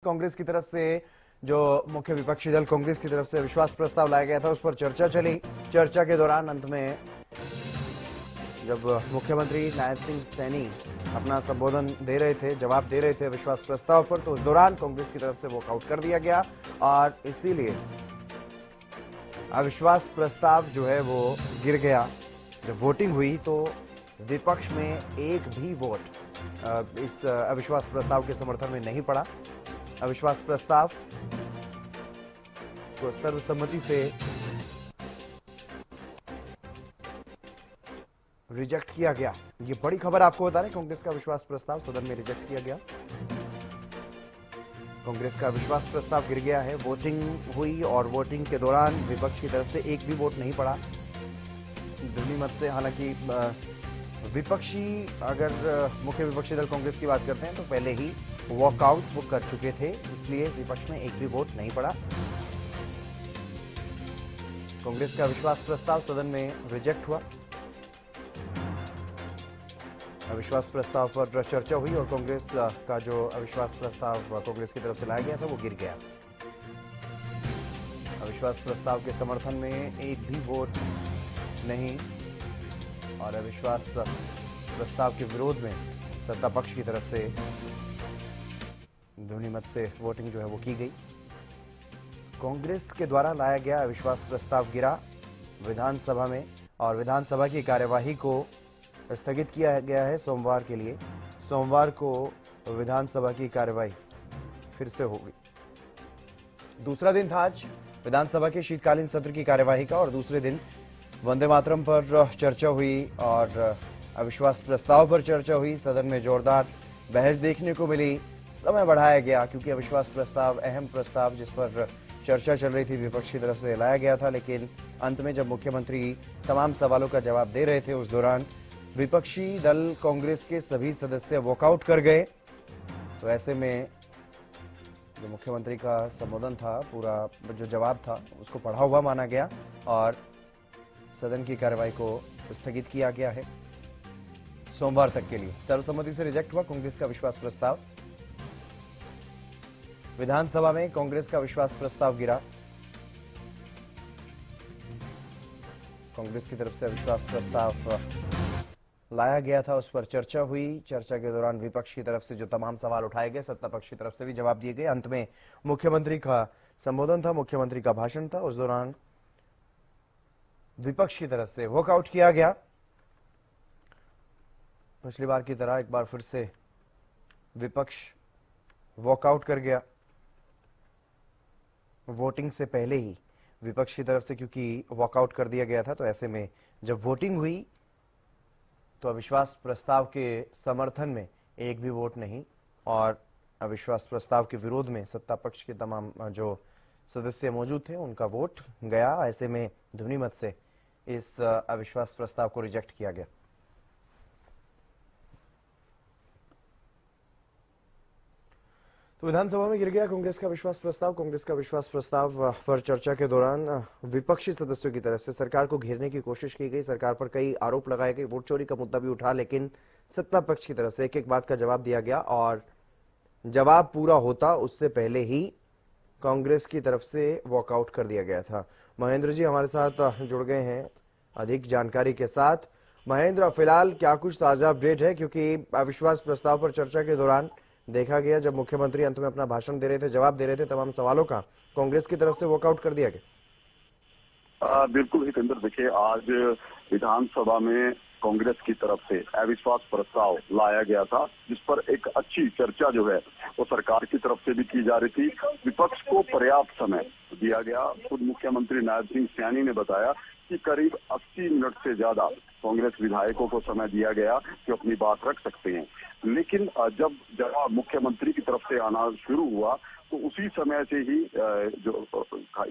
कांग्रेस की तरफ से जो मुख्य विपक्षी दल कांग्रेस की तरफ से अविश्वास प्रस्ताव लाया गया था उस पर चर्चा चली। चर्चा के दौरान अंत में जब मुख्यमंत्री नायब सिंह सैनी अपना संबोधन दे रहे थे, जवाब दे रहे थे अविश्वास प्रस्ताव पर, तो उस दौरान कांग्रेस की तरफ से वॉकआउट कर दिया गया और इसीलिए अविश्वास प्रस्ताव जो है वो गिर गया। जब वोटिंग हुई तो विपक्ष में एक भी वोट इस अविश्वास प्रस्ताव के समर्थन में नहीं पड़ा। अविश्वास प्रस्ताव को सर्वसम्मति से रिजेक्ट किया गया। ये बड़ी खबर आपको बता रहे, कांग्रेस का अविश्वास प्रस्ताव सदन में रिजेक्ट किया गया। कांग्रेस का अविश्वास प्रस्ताव गिर गया है। वोटिंग हुई और वोटिंग के दौरान विपक्ष की तरफ से एक भी वोट नहीं पड़ा ध्वनि मत से। हालांकि विपक्षी अगर मुख्य विपक्षी दल कांग्रेस की बात करते हैं तो पहले ही वॉकआउट वो कर चुके थे, इसलिए विपक्ष में एक भी वोट नहीं पड़ा। कांग्रेस का अविश्वास प्रस्ताव सदन में रिजेक्ट हुआ। अविश्वास प्रस्ताव पर चर्चा हुई और कांग्रेस का जो अविश्वास प्रस्ताव कांग्रेस की तरफ से लाया गया था वो गिर गया। अविश्वास प्रस्ताव के समर्थन में एक भी वोट नहीं और अविश्वास प्रस्ताव के विरोध में सत्ता पक्ष की तरफ से ध्वनि मत से वोटिंग जो है वो की गई। कांग्रेस के द्वारा लाया गया अविश्वास प्रस्ताव गिरा विधानसभा में और विधानसभा की कार्यवाही को स्थगित किया गया है सोमवार के लिए। सोमवार को विधानसभा की कार्यवाही फिर से होगी। दूसरा दिन था आज विधानसभा के शीतकालीन सत्र की कार्यवाही का और दूसरे दिन वंदे मातरम पर चर्चा हुई और अविश्वास प्रस्ताव पर चर्चा हुई। सदन में जोरदार बहस देखने को मिली। समय बढ़ाया गया क्योंकि अविश्वास प्रस्ताव अहम प्रस्ताव जिस पर चर्चा चल रही थी विपक्ष की तरफ से लाया गया था, लेकिन अंत में जब मुख्यमंत्री तमाम सवालों का जवाब दे रहे थे उस दौरान विपक्षी दल कांग्रेस के सभी सदस्य वॉकआउट कर गए। तो ऐसे में जो मुख्यमंत्री का संबोधन था, पूरा जो जवाब था उसको पढ़ा हुआ माना गया और सदन की कार्यवाही को स्थगित किया गया है सोमवार तक के लिए। सर्वसम्मति से रिजेक्ट हुआ कांग्रेस का विश्वास प्रस्ताव। विधानसभा में कांग्रेस का विश्वास प्रस्ताव गिरा। कांग्रेस की तरफ से अविश्वास प्रस्ताव लाया गया था, उस पर चर्चा हुई। चर्चा के दौरान विपक्ष की तरफ से जो तमाम सवाल उठाए गए, सत्ता पक्ष की तरफ से भी जवाब दिए गए। अंत में मुख्यमंत्री का संबोधन था, मुख्यमंत्री का भाषण था, उस दौरान विपक्ष की तरफ से वॉकआउट किया गया। पिछली बार की तरह एक बार फिर से विपक्ष वॉकआउट कर गया वोटिंग से पहले ही विपक्ष की तरफ से, क्योंकि वॉकआउट कर दिया गया था। तो ऐसे में जब वोटिंग हुई तो अविश्वास प्रस्ताव के समर्थन में एक भी वोट नहीं और अविश्वास प्रस्ताव के विरोध में सत्ता पक्ष के तमाम जो सदस्य मौजूद थे उनका वोट गया। ऐसे में ध्वनि मत से इस अविश्वास प्रस्ताव को रिजेक्ट किया गया। तो विधानसभा में गिर गया कांग्रेस का विश्वास प्रस्ताव। कांग्रेस का विश्वास प्रस्ताव पर चर्चा के दौरान विपक्षी सदस्यों की तरफ से सरकार को घेरने की कोशिश की गई। सरकार पर कई आरोप लगाए गए, वोट चोरी का मुद्दा भी उठा, लेकिन सत्ता पक्ष की तरफ से एक एक बात का जवाब दिया गया और जवाब पूरा होता उससे पहले ही कांग्रेस की तरफ से वॉकआउट कर दिया गया था। महेंद्र जी हमारे साथ जुड़ गए हैं अधिक जानकारी के साथ। महेंद्र, फिलहाल क्या कुछ ताजा अपडेट है, क्योंकि अविश्वास प्रस्ताव पर चर्चा के दौरान देखा गया जब मुख्यमंत्री अंत में अपना भाषण दे रहे थे, जवाब दे रहे थे तमाम सवालों का, कांग्रेस की तरफ से वॉकआउट कर दिया गया। बिल्कुल हितेंद्र, देखिए आज विधानसभा में कांग्रेस की तरफ से अविश्वास प्रस्ताव लाया गया था जिस पर एक अच्छी चर्चा जो है वो सरकार की तरफ से भी की जा रही थी। विपक्ष को पर्याप्त समय दिया गया। खुद मुख्यमंत्री नायब सिंह सैनी ने बताया कि करीब 80 मिनट से ज्यादा कांग्रेस विधायकों को समय दिया गया कि अपनी बात रख सकते हैं। लेकिन जब जवाब मुख्यमंत्री की तरफ से आना शुरू हुआ तो उसी समय से ही जो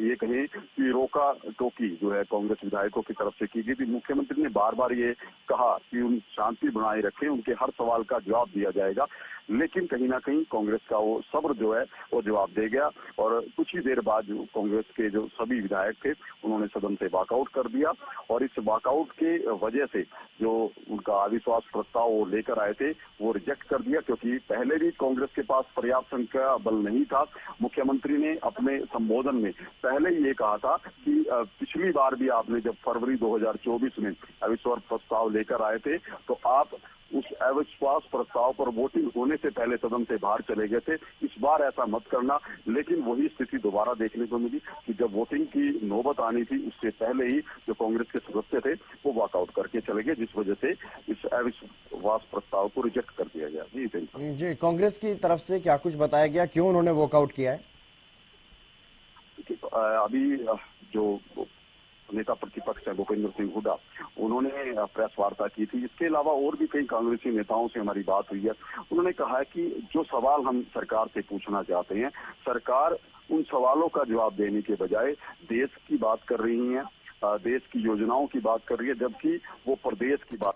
ये कहें कि रोका टोकी जो है कांग्रेस विधायकों की तरफ से की गई थी। मुख्यमंत्री ने बार बार ये कहा कि उन शांति बनाए रखें, उनके हर सवाल का जवाब दिया जाएगा, लेकिन कहीं ना कहीं कांग्रेस का वो सब्र जो है वो जवाब दे गया और कुछ ही देर बाद कांग्रेस के जो सभी विधायक थे उन्होंने सदन से वॉकआउट कर दिया और इस वॉकआउट के वजह से जो उनका अविश्वास प्रस्ताव वो लेकर आए थे वो रिजेक्ट कर दिया, क्योंकि पहले भी कांग्रेस के पास पर्याप्त संख्या बल नहीं था। मुख्यमंत्री ने अपने संबोधन में पहले ही ये कहा था कि पिछली बार भी आपने जब फरवरी 2024 में अविश्वास प्रस्ताव लेकर आए थे तो आप उस अविश्वास प्रस्ताव पर वोटिंग होने से पहले सदन से बाहर चले गए थे। इस बार ऐसा मत करना। लेकिन वही स्थिति दोबारा देखने को मिली कि जब वोटिंग की नौबत आनी थी उससे पहले ही जो कांग्रेस के सदस्य थे वो वॉकआउट करके चले गए, जिस वजह से इस अविश्वास प्रस्ताव को रिजेक्ट कर दिया गया। जी, कांग्रेस की तरफ से क्या कुछ बताया गया, क्यों उन्होंने वॉकआउट किया है? अभी जो नेता प्रतिपक्ष है भूपेंद्र सिंह हुड्डा, उन्होंने प्रेस वार्ता की थी। इसके अलावा और भी कई कांग्रेसी नेताओं से हमारी बात हुई है। उन्होंने कहा है कि जो सवाल हम सरकार से पूछना चाहते हैं, सरकार उन सवालों का जवाब देने के बजाय देश की बात कर रही है, देश की योजनाओं की बात कर रही है, जबकि वो प्रदेश की बात